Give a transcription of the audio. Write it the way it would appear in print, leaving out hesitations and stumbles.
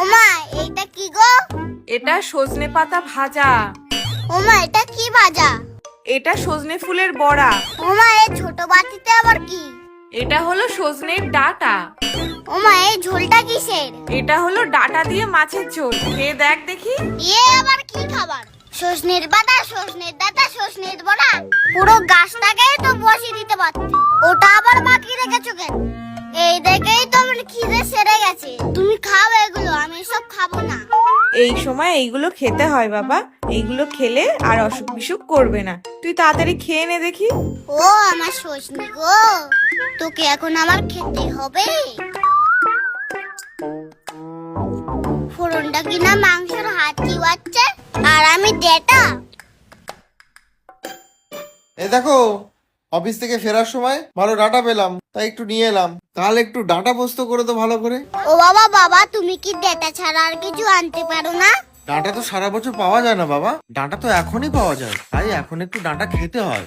ওমা, এইটা কি গো? এটা সজনে পাতা ভাজা। ওমা, এটা কি ভাজা? এটা সজনে ফুলের বড়া। ওমা, এই ছোট বাটিতে আবার কি? এটা হলো সজনের ডাঁটা। ওমা, এই ঝোলটা কিসের? এটা হলো ডাঁটা দিয়ে মাছের ঝোল, খেয়ে দেখ দেখি। এ আবার কি খাবার? সজনের পাতা, সজনের ডাঁটা, সজনের বড়া, পুরো গাছটাকেই তো বসিয়ে দিতে পারতে। ওটা আবার বাকি রেখেছো কেন? এই দেখেই তো আমার খিদে সেরে গেছে। তুমি খাও এগুলো, আমি সব খাবো না। এই সময় এইগুলো খেতে হয় বাবা, এইগুলো খেলে আর অসুখ বিসুখ করবে না। তুই তাড়াতাড়ি খেয়ে নে দেখি। ও আমার সজনি গো, তোকে এখন আমার খেতে হবে। ফোড়নটা কিনা মাংসের হাত চিবাচ্ছে, আর আমি ডেটা। এই দেখো, অফিস থেকে ফেরার সময় ভালো ডাটা পেলাম, তাই একটু নিয়ে এলাম। কাল একটু ডাটা পোস্ত করে তো ভালো করে। ও বাবা বাবা, তুমি কি ডেটা ছাড়া আর কিছু আনতে পারো না? ডাটা তো সারা বছর পাওয়া যায় না বাবা, ডাটা তো এখনই পাওয়া যায়, তাই এখন একটু ডাটা খেতে হয়।